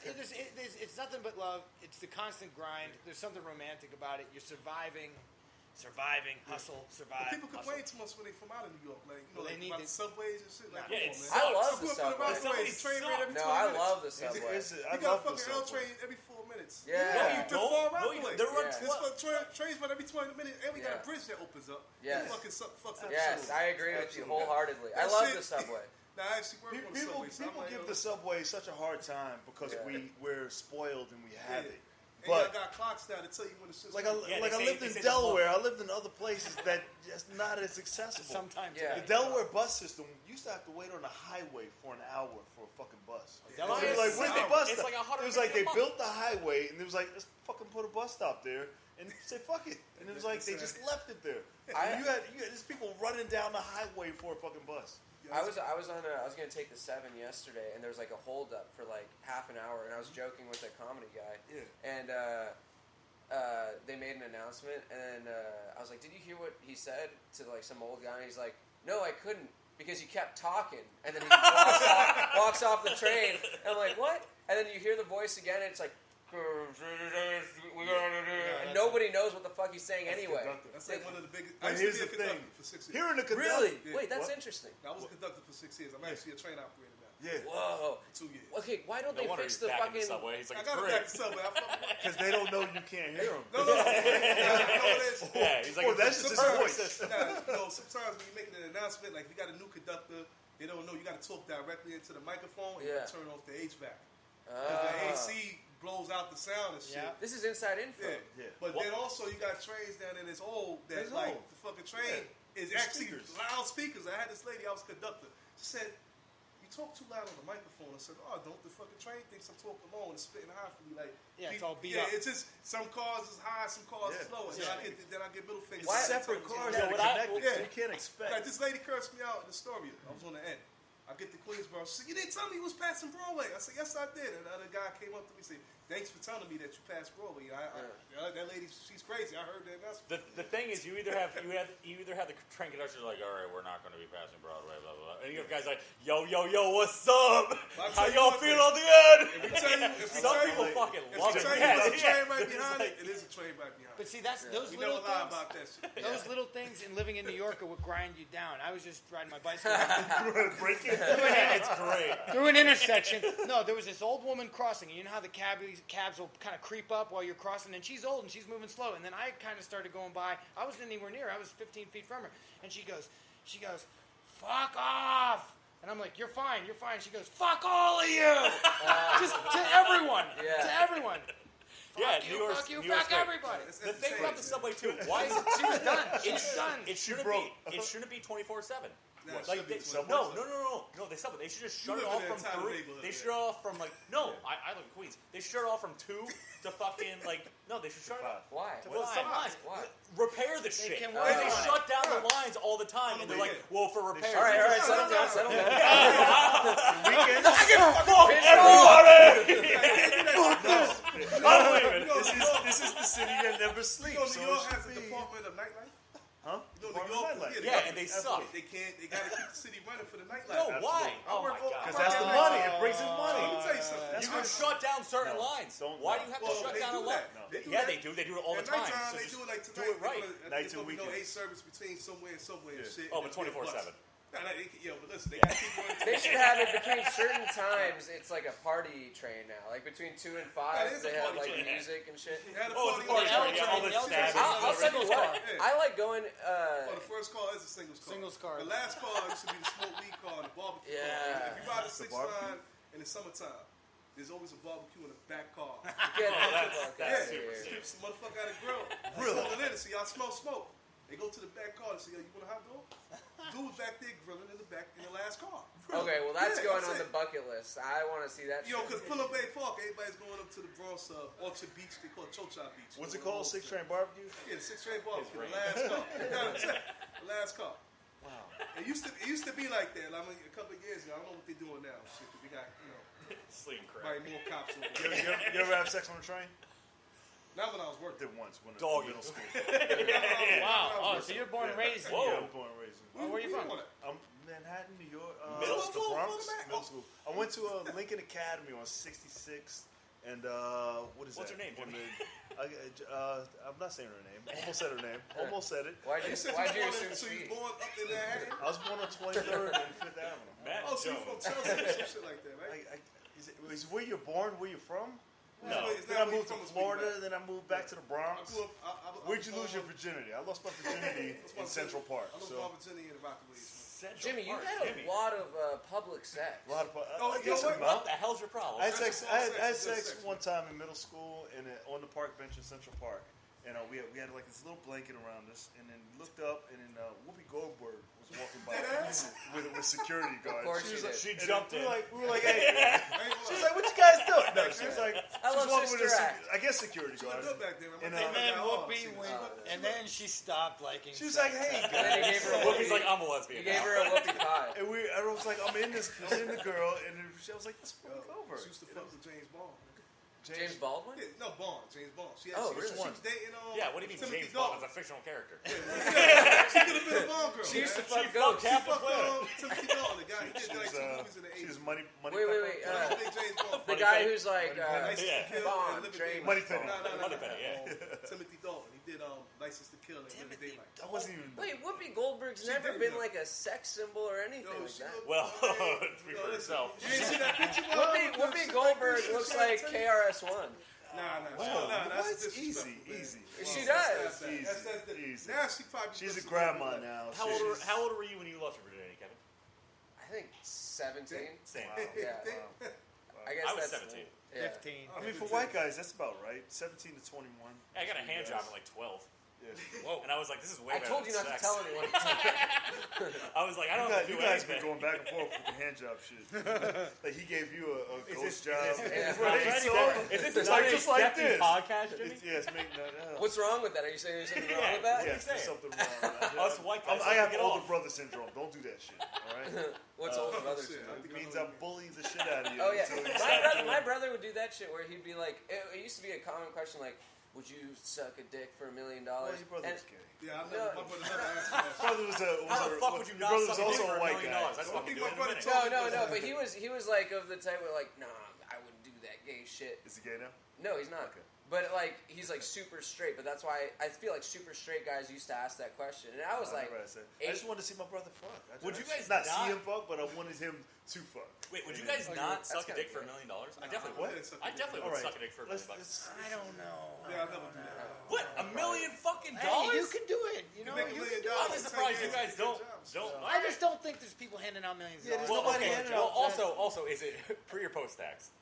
It's nothing but love. It's the constant grind. There's something romantic about it. You're surviving, hustle, survive. People complain hustle. too much when they from out of New York, like Well, they like need about to- the subways and shit. Like, Yeah, come on, it man. I love I the grew up in subway. the Rockaway. Subway's Train ran every 20 No, I minutes. love the subway. I You got love a fucking the L subway. train every 4 minutes. Yeah. No, you The don't. Far No, Rockaway. they run Yeah. Trains run every 20 minutes, and we got a Yeah. bridge that opens up. Yes. It fucking fucks up Yes, shit. I agree with you Absolutely. wholeheartedly. I That love shit- the subway. Now, I actually work on the People subway. So I'm like, give yo, the subway such a hard time because Yeah. we're spoiled and we have it. and y'all But got clocks now to tell you when it's just like Yeah, I they say- lived they in say the Delaware. I lived in other places that just not as accessible. Sometimes. Yeah. The Delaware bus system used to have to wait on the highway for an hour for a fucking bus. Delaware So you're like, is where's the solid. bus It's stop? like $150 It was like a they month. built the highway and it was like, let's fucking put a bus stop there and say fuck it. And it was like they just left it there. I- You had there's people running down the highway for a fucking bus. I was gonna take the 7 yesterday, and there was like a holdup for like half an hour, and I was joking with that comedy guy, Yeah. and they made an announcement, and I was like, "Did you hear what he said to like some old guy?" And he's like, "No, I couldn't because you kept talking," and then he walks off the train, and I'm like, "What?" And then you hear the voice again, and it's like. And nobody knows what the fuck he's saying anyway. That's like one of the biggest. But I used here's to the be a thing. conductor for 6 years. Here in the Really? Yeah. Wait, that's What? interesting. I was a conductor for 6 years. I'm actually a train operator now. Yeah. Whoa. 2 years. Okay, why don't No they wonder fix he's the back in the fucking? subway. He's like, I it's got it great. back to subway. I fucking Because they don't know you can't hear them. No. You know what it is? Yeah, he's like, Or that's just his Sometimes, voice. sometimes when you're making an announcement, like if you got a new conductor, they don't know. You got to talk directly into the microphone and you Yeah. gotta turn off the HVAC. Ah. Because the AC blows out the sound and shit. Yeah. This is inside info. Yeah. Yeah. But What? then also you got trains down there that's old that It's like old. the fucking train is The actually speakers. loudspeakers. I had this lady, I was a conductor. She said, "You talk too loud on the microphone." I said, "Oh, don't the fucking train thinks I'm talking low and spitting high for me?" Like Yeah, it's people- all beat yeah, up. it's just some cars is high, some cars is Yeah. low, and Yeah. then I get middle fingers. It's separate cars Yeah, that are what I- connected, yeah. so you can't expect. Like this lady cursed me out in Astoria. I was on the end. I get to Queensboro. She said, "You didn't tell me you was passing Broadway." I said, "Yes, I did." And the other guy came up to me and said, "Thanks for telling me that you passed Broadway." That lady, she's crazy. I heard that. The thing is, you either have the train conductors like, all right, we're not going to be passing Broadway, blah blah blah, and you have guys like, yo, what's up? I'll How tell you y'all one feel thing. on the end? If we tell you, Some people fucking if love we it. tell you Yeah, there's a train right It's behind like- it, it is a train right behind But it. see, that's those We little never lie things. about that shit. Those little things in living in New York are what grind you down. I was just riding my bicycle Break it. It's great. through an intersection. No, there was this old woman crossing. You know how the cabs will kind of creep up while you're crossing, and she's old and she's moving slow. And then I kind of started going by. I wasn't anywhere near. I was 15 feet from her, and she goes, "Fuck off." And I'm like, you're fine. She goes, "Fuck all of you." Just to everyone. Yeah. To everyone. Yeah, Fuck New you, York's- fuck you, New York's fuck great. everybody. The thing about the subway too, why is it? She was done. She's done. It shouldn't broke. be. It shouldn't be 24/7. No, it Like should be they, 24/7. no, they stop it. They should just shut You it live off in an from entire 3. neighborhood, They yeah. shut it off from like I live in Queens. They shut it off from 2 to fucking like no. They should shut it off. Why? Well, some lines. Why? Repair the shit. can Because work they on it. shut down the lines all the time, and they're like, yeah. well, for repairs. All right, settle down. Weekends. Fuck everybody! I'm leaving. You know This is the city that never You sleeps. know, So New it York should has a be- department of nightlife. Huh? You know, New Department York, of nightlife. Yeah, and they suck. They can't. They got to keep the city running for the nightlife. No, why? Absolutely. Oh my god. Because that's the money. It brings in money. Let me tell you something. That's You can what- shut down certain No, lines. don't- Why no. do you have Well, to shut they down a do line? that. No. They do Yeah, that. they do. They do it all the At time. nighttime, So they just do it like do tonight. it right. Nights and There's weekends. 8 service between somewhere and somewhere and Yeah. shit. Oh, but It'd be a 24/7. bus. Nah, but listen, they got people on They should have it between certain times. It's like a party train now. Like between 2 and 5, Yeah, it is a they have party like train. music and shit. They had a Oh, it's a party party on train. Yeah, all the L train. stabbing. I'll tell you what. Yeah. I like going. Oh, the first car is a singles car. Singles car. The last car used to be the smoke weed car and the barbecue Yeah. car. If you ride the 6 barbecue? line in the summertime, there's always a barbecue in the back car. Get that's Yeah, super keep safe. some motherfucker out of the grill. Really? Pulling in and see y'all smell smoke. They go to the back car and say, "Yo, you want a hot dog?" Dude back there grilling in the back in the last car. Okay, well that's Yeah, going that's on the it. bucket list. I want to see that. You know, shit. because Pillow Bay Park, everybody's going up to the Bronx Orchard Beach. They call it Chocha Beach. What's it called? 6 Train Barbecue? Yeah, the 6 Train Barbecue. It's The last car. You know what I'm saying? The last car. Wow. It used to be like that. I mean, a couple of years ago. I don't know what they're doing now. Shit, 'cause they got, Sleeping crap. probably more cops over You there. ever, you ever have sex on a train? Not when I was I working. did once when I was Doggy. in middle school. Wow. Oh, so you're born and raised. Whoa. Yeah, I'm born and raised. Oh, where you from? I'm Manhattan, New York. Middle the school? Bronx, Welcome back. middle school. I went to Lincoln Academy on 66th and what is What's that? her name, Jimmy? I'm not saying her name. Almost said her name. Almost said it. Why'd you You said assume so you she? was born up in Manhattan? I was born on 23rd and 5th Avenue. Matt Oh, so you from Jones. Chelsea or some shit like that, right? Is where you're born, where you're from? No. It's Then I not where moved you to from, it's where you Florida, at. then I moved back to the I Bronx. grew up. I Where'd was you lose born- your virginity? I lost my virginity in Central Park. I lost So my virginity in the Rockaways. Central Jimmy, you Park, had Jimmy. a lot of public sex. a lot of Oh, I you guess know what? about. What the hell's your problem? I had sex. Central Park I had sex is sex good sex, one time in middle school, and on the park bench in Central Park, and we had like this little blanket around us, and then looked up, and then Whoopi Goldberg was walking by with security guards. course She was she like, did. She and jumped we in. were like, hey. I ain't She was gonna lie. like, what you guys doing? No, she was like, I she was love walking with a, Sister Act. I guess security She looked guard. good back then. And, And then Whoopi went. went, and then she stopped liking. She was sex. like, hey, And then you gave her a Whoopi's whoopee. like, I'm a lesbian. You gave now. her a whoopie pie. and I was like, I'm in the girl, and I was like, let's walk over. She used to fuck with James Bond. James Baldwin? Yeah, no, Bond. James Bond. She Oh, she, really? she was dating Yeah, what do you mean Timothy James Bond is Dalton. a fictional character? She could have been a Bond girl. She used to man. fuck ghosts. She half the fucked planet. Timothy Dalton, the guy. He did like 2 movies in the She was 80s. money. Wait. Big James Bond. The Money guy Penny. who's like, License Yeah. to Kill Bond, and Live in James Daylight. Money Penny. No. Money Penny, yeah. Timothy Dalton. He did License to Kill and Live in Daylight. I wasn't even. wait, Whoopi Goldberg's She never did been that. like a sex symbol or anything Yo, like she that. looked- Well, okay. speak Yo, for listen, herself. You ain't see that picture? Whoopi Goldberg looks like KRS-One. Nah, that's That's easy, disrespectful, man. She That's does. Easy. That's Easy. Now she probably She's a looks grandma like- now. How old were you when you lost your virginity, Kevin? I think 17. Same. Yeah. I guess I was that's 17. Yeah. 15. I mean, for white guys, that's about right. 17 to 21. I got a hand job at like 12. Yeah. Whoa. And I was like, this is way I better told you than not to sex. tell anyone. I was like, I don't have to You do guys been anything. going back and forth with the hand job shit. Like he gave you a ghost job. Yeah. Right, so Is this it's not like an just like accepting this. podcast, Jimmy? Yes, make that. What's wrong with that? Are you saying there's something wrong Yeah, with that? Yes, there's saying? something wrong. Us white guys I like have to get older off. brother syndrome. Don't do that shit. All right. What's older brother shit, syndrome? I think It means I I know bully the shit out of you. Oh yeah, until you stop my doing brother would do that shit where he'd be like, it used to be a common question like, would you suck a dick for $1 million? Well, your brother And- was gay. Yeah, I No. know. My brother never asked me that. Brother was a. How the fuck would you your not brother was suck a dick also for a $1 white million? guy. That's Well, fucking my doing it in a brother minute. told- No, but he was like of the type where like, nah, I wouldn't do that gay shit. Is he gay now? No, he's not. Okay. But like he's like super straight. But that's why I feel like super straight guys used to ask that question, and I was like, never asked that. I just wanted to see my brother fuck. Would you guys not not- see him fuck, but I wanted him to fuck. Wait, would you guys not suck a kinda dick for $1 gay. million? I Nah, definitely I would. wouldn't suck I a dick. definitely All would right. suck a dick for $1 million. I don't know. Yeah, I'll never do that. What? $1 million fucking Hey, dollars? you can do it. You know, make you $1 can million do I'm it. just surprised you guys don't. I just don't think there's people handing out millions of Yeah, there's dollars. Well, nobody okay. handing Well, out also, is it pre or post tax?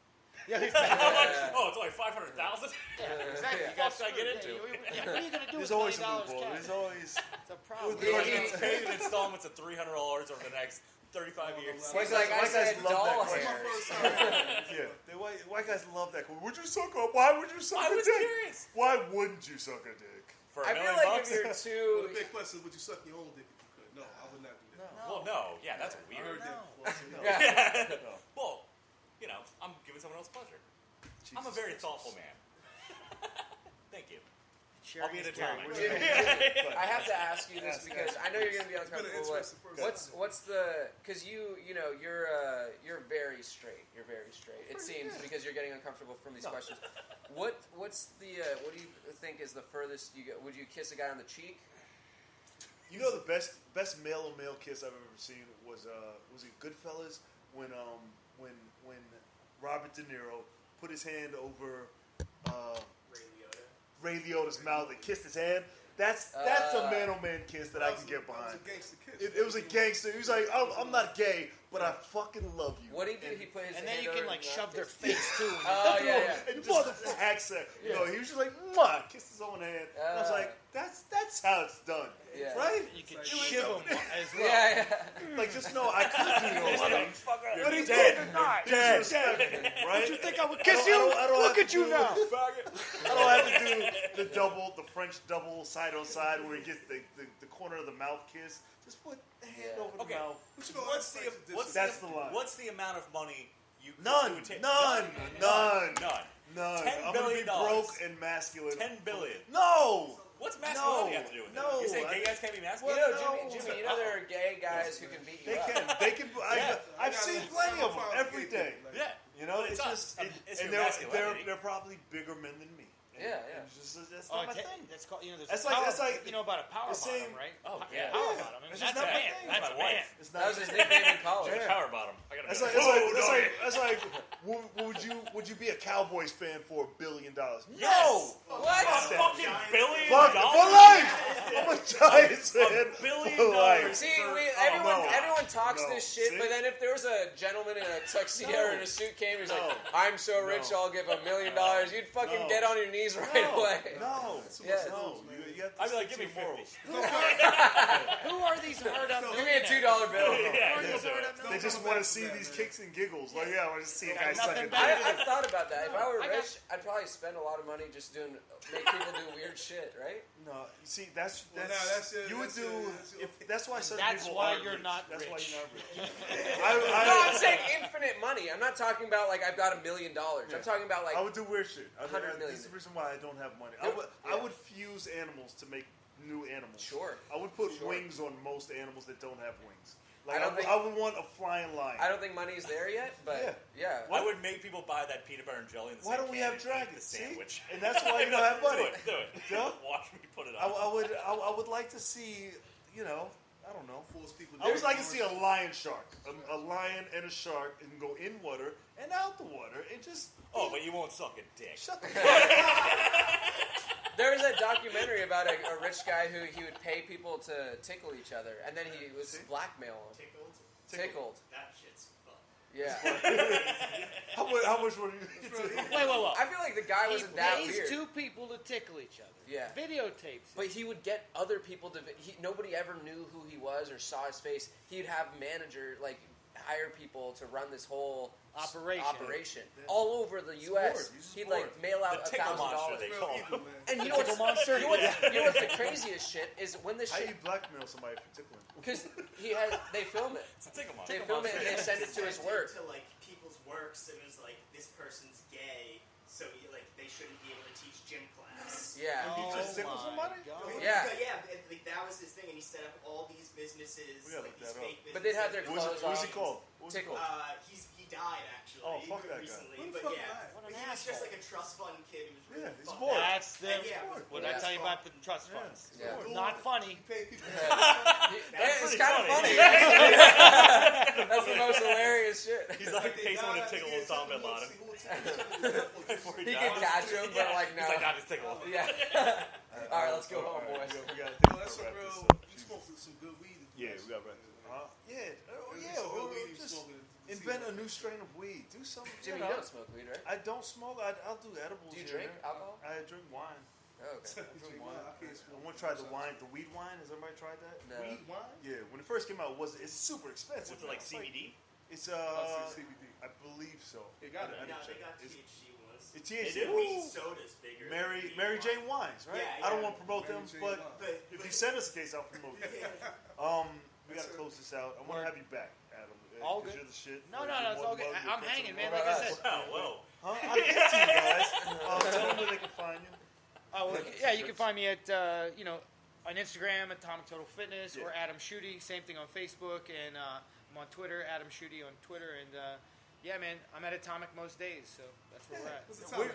Yeah, How much? Oh, it's only 500,000. exactly. Yeah. You got What should I get screwed. into? Yeah, what are you gonna do There's with always $1 a million loophole. cash? There's always. It's a problem. Yeah, It's paid in installments of $300 over the next 35 years. He's like I White guys said, love that doll question. hair. Yeah, the white guys love that. Would you suck a? Why would you suck I a was dick? curious. Why wouldn't you suck a dick? For $1 I feel million like bucks? if you're Well, too, the big question is, would you suck your own dick if you could? No, I would not do that. Well, no. Yeah, that's I weird. heard that No. before. yeah. No. Well, I'm giving someone else pleasure. I'm a very thoughtful man. sharing I'll be his at a time. work. I have to ask you this because I know you're going to be It's been an uncomfortable. interesting first. What's the? Because you're very straight. You're very straight. It seems because you're getting uncomfortable from these questions. What's the? What do you think is the furthest you get? Would you kiss a guy on the cheek? You know the best male on male kiss I've ever seen was it Goodfellas when Robert De Niro put his hand over Ray Liotta's mouth and kissed his hand. That's a man on man kiss that I can get behind. That was a gangster kiss. It was a gangster. He was like, I'm not gay, but I fucking love you. What did he do? He put his And hand then you over can like his shove their mouth. face too. Oh yeah. And you motherfucker accent. You know, he was just like, mwah, kissed his own hand. And I was like, that's how it's done. Yeah. Right? You can Like, shiv him as well. Yeah. Like, just know I could do those things. You're But he's dead. dead. Disrespectful, right? You think I would kiss you? I don't Look have at to you do- now. I don't have to do the French double side on side where he gets the corner of the mouth kiss. Just put the hand over the Okay. mouth. But you know, What's That's the line. What's the amount of money you None. would take? None. None. None. $10 I'm gonna be billion. broke and masculine. $10 billion. No. What's masculinity No. have to do with No. it? You saying gay guys can't be You masculine? know, Well, Jimmy, you know there are gay guys who can beat you They up. can. They can. I've seen plenty of them every day. Yeah. You know, But it's us. just, It's and your they're masculinity. probably bigger men than me. And Yeah, yeah. it's just, that's Oh, not my thing. that's called, there's That's a like- power, that's like- you know about a power the bottom, same- right? Oh, Yeah, yeah. power Yeah. bottom. I mean, It's that's just a not my man. thing. That's My a wife. man. It's That was not. his nickname in college. Yeah. Power bottom. I gotta That's be like, like, would you be a Cowboys fan for $1 billion? Yes. No. What? Fuck that. fucking $1 billion. Fuck it. For life. I'm a Giants fan. $1 billion. For life. See, Oh, everyone talks No. this shit, See? but then if there was a gentleman in a tuxedo or in a suit came, he's like, No. "I'm so rich, No. I'll give $1 million," you'd fucking No. get on your knees right away. No. Yeah. No. You have to I'd be like, stick give me to your morals. Who are these hard up Give me a $2 bill. Yeah, Who are these hard up They just want to see these kicks and giggles. Like, yeah, I want to see a guy Got nothing sucking better dick. I've thought about that. If I were I got- rich, I'd probably spend a lot of money just make people do weird shit, right? No, you see, that's Well, now that's your- you would that's do. your- that's your- That's why certain That's people why aren't you're rich. not That's why rich. you're not rich. No, I'm saying infinite money. I'm not talking about like I've got $1 million. I'm talking about like I would do weird shit. 100 million. This is the reason why I don't have money. Nope. I would fuse animals to make new animals. Sure. I would put Sure. wings on most animals that don't have wings. I Like don't think- I would want a flying lion. I don't think money's there yet, but yeah. I would make people buy that peanut butter and jelly in the Why same don't we can have and eat dragons? the See? sandwich. And that's why you don't have money. Do it. Yeah? Watch me put it I on. would like to see, I don't know. Force people I would like to see a lion shark, a lion and a shark, and go in water and out the water and just. Oh, but you won't suck a dick. Shut the fuck There was a documentary about a rich guy who he would pay people to tickle each other, and then he was blackmail them. Tickled. That shit's fun. Yeah. How much would you? Wait. I feel like the guy He wasn't that pays weird. 2 people to tickle each other. Yeah. Videotapes. But he would get other people to. Nobody ever knew who he was or saw his face. He'd have manager hire people to run this whole Operation. all over the U.S. He's He'd bored. mail out The tickle monster, $1,000. they Real call evil, him. man. And you know what's, Tickle monster? you know what's the craziest shit is when this How shit you blackmail somebody for tickling? because they film it. It's a tickle monster. They film it and they send it to his work. To like people's works, it was like this person's gay, so they shouldn't be able to teach gym class. Yeah. You just tickle somebody? Yeah. Yeah, and, like, that was his thing, and he set up all these businesses, We gotta like look these that fake businesses. But they'd have their What was clothes he off. called? What was he Tickle. called? He died actually. Oh, fuck that guy. recently, Who the but fuck yeah, died? What an he was just asshole. like a trust fund kid who was really Yeah, he's fucked bored. up. That's the. And, yeah, What did I tell you about the trust Yeah. funds? Yeah. Not funny. You pay people. It's kind of funny. That's the most hilarious shit. He's like, pay someone to tickle Osama bin Laden before He he can dies. catch him, but like no. He's like, nah, just tickle him. Yeah. All right, let's go home, All right, boys. we gotta No, that's some wrap real. this up. You smoke some good weed. Yeah, we got to wrap this up. Yeah, Some good or weed you just smoking. invent a new strain of weed. Do something. Jimmy, you don't smoke weed, right? I don't smoke. I'll do edibles. Do you here drink and there. alcohol? I drink wine. Oh, okay. I can't I smoke. want to try the wine, the weed wine. Has everybody tried that? No. Weed wine? Yeah, when it first came out, it's super expensive. What's it like, now. CBD? It's CBD. I believe so. It got it. I No, didn't they check. got It's THC ones. it's They THC. do? Weed Ooh. soda's bigger. Mary than weed Jane wine. Wines, right? Yeah, I don't yeah. want to promote them, Mary Jane but Wines. if you send us a case, I'll promote you. We gotta close this out. I want to have you back, Adam. All 'cause good. you're the shit. No, You're it's more all good. than I'm welcome. hanging, man. What Like I about said. Wow, whoa. Huh? I'll get to you guys. Tell them where they can find you. Oh, well, yeah, you can find me at, on Instagram, Atomic Total Fitness, or Adam Schudy. Same thing on Facebook, and I'm on Twitter, Adam Schudy on Twitter. And, yeah, man, I'm at Atomic most days, so that's where we're at.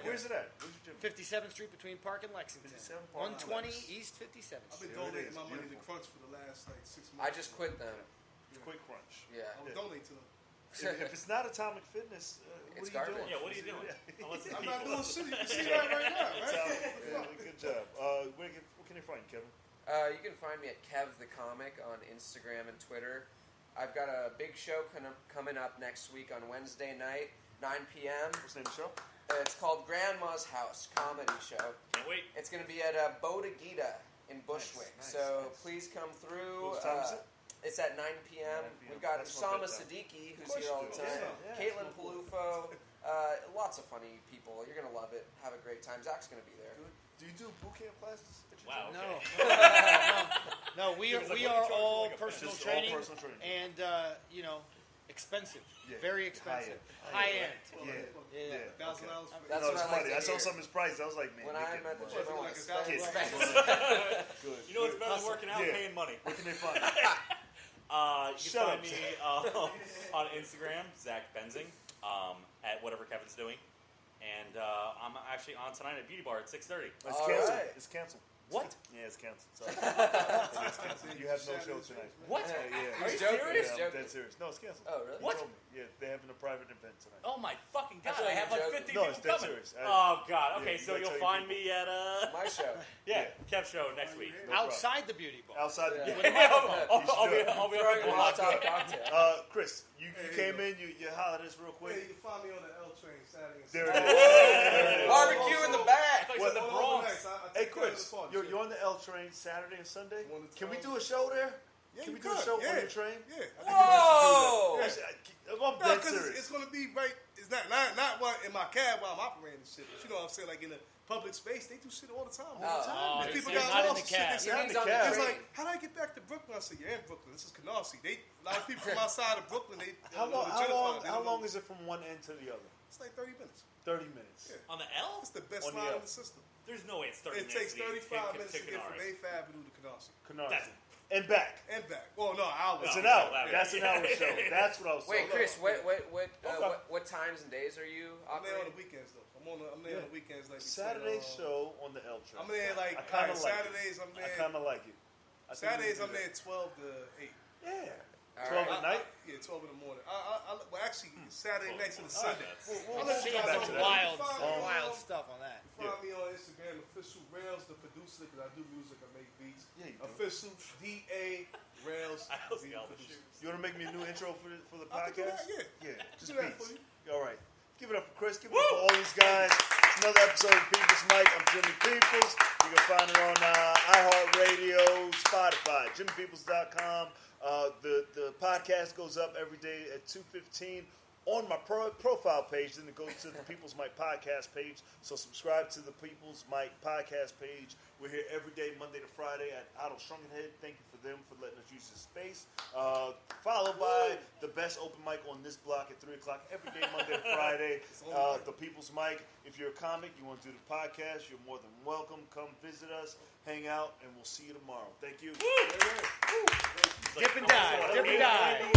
Where's it at? Where's your gym? 57th Street between Park and Lexington. 57 Park and 120 Lex. East 57th I've Street. been donating my money to Beautiful. Crunch for the last 6 months. I just quit them. Quick Crunch. Yeah. I would donate to them. If it's not Atomic Fitness, It's what are you garbage. doing? Yeah, what are you doing? Unless it's I'm not people. doing shit. You can see that right now, right? Yeah, good job. Where can they find you, Kevin? You can find me at Kev the Comic on Instagram and Twitter. I've got a big show coming up next week on Wednesday night, 9 p.m. What's the name of the show? It's called Grandma's House Comedy Show. Can't wait. It's going to be at Bodegita in Bushwick. Nice, so nice. please come through. What time is it? It's at 9 p.m. 9 p.m. We've got That's my Usama bedtime. Siddiqui, who's Of course here all you the do. time. Yeah, Caitlin it's cool. Palufo. Lots of funny people. You're going to love it. Have a great time. Zach's going to be there. Do you do boot camp classes? Wow. No, Okay. no, we He was like, we what are do you charge for, all like, a personal Just all training, personal training. and expensive, Yeah. very expensive, High-end. high end. Yeah. Yeah. $1,000 Okay. for That's No, what it's I like funny. to I saw hear. some of his prices. I was like, man, When you're I'm getting at the more. gym, I want to spend Kids. it. Good. You know what's better than working out? Yeah. Paying money. Where can they find you? You can Shut find up, me on Instagram, ZacBensing, at whatever Kevin's doing. And I'm actually on tonight at Beauty Bar at 6:30. It's All canceled. right. It's canceled. What? Yeah, it's canceled. Sorry. It's canceled. You have no show tonight. What? Yeah. Are Are you you joking? serious? Yeah, I'm Joking. dead serious. No, it's canceled. Oh, really? He What? told me. Yeah, they're having a private event tonight. Oh my fucking god! That's I have like like a 50 No, people it's dead coming. serious. Oh god. Okay, Yeah, so you gotta you'll tell find your me at My show. Kev show next week. No Outside the beauty bar. Outside the Yeah. beauty. I'll be Throwing a on Molotov cocktail. Chris, you came in. You hollered at us real Yeah, quick. you can find me on the L train Saturday and There Sunday. it is. There it is. Barbecue in the back. I What- the All Bronx. overnight, I Hey take care of Chris, the party. you're on the L train Saturday and Sunday. One to Can we 12. do a show there? Yeah, Can you we do a could. show Yeah. on your train? Yeah. Whoa! Yes, I'm No, dead because serious. it's going to be right. It's not what in my cab while I'm operating and shit. But you know what I'm saying? Like in a public space, they do shit all the time. Oh, If people so got not in lost the and cab. shit, He they means say, on the cab. it's train. like, how do I get back to Brooklyn? I said, you're in Brooklyn. This is Canarsie. A lot of people from outside of Brooklyn, they How know long? the How long? gentrified. They How don't long know. is it from one end to the other? It's like 30 minutes. 30 minutes. Yeah. On the L? It's the best On the line L. in the system. There's no way it's 30 It minutes. takes to get 35 minutes to get from Canarsie. 8th Avenue to Canarsie. Canarsie. That's- And back. And back. Well, no, hour. It's No, an hour. yeah. That's an hour show. That's what I was Wait, talking Chris, about. what times and days are you I'm there on operating? the weekends, though. I'm there on the weekends. Like between, Saturday show on the L train. I'm there like I kinda like Saturdays. I'm I there. kind of like it. I think we Saturdays can I'm do there 12 to 8. that. Yeah. All 12 right. at night. Yeah, 12 in the morning. Well, actually, Saturday nights and All right. Sunday. We'll I'll let See you guys back know. to some that. wild, Find me wild on- stuff on that. Find me on Instagram, official Rails, the producer, because I do music, I make beats. Yeah, you do. Official DA Rails. I don't see beat all the producer. shoes. You want to make me a new intro for the I can do podcast? that, Yeah, just Do that beats. for you. All right. Give it up for Chris. Give it up for all these guys. It's another episode of People's Mic. I'm Jimmy Peoples. You can find it on iHeartRadio, Spotify, JimmyPeoples.com. The podcast goes up every day at 2:15 on my profile page. Then it goes to the People's Mic podcast page. So subscribe to the People's Mic podcast page. We're here every day, Monday to Friday at Otto Strungenhead. Thank you for them for letting us use this space. Followed by the best open mic on this block at 3 o'clock every day, Monday to Friday. The People's Mic. If you're a comic, you want to do the podcast, you're more than welcome. Come visit us, hang out, and we'll see you tomorrow. Thank you. Dip and dive, dip and dive.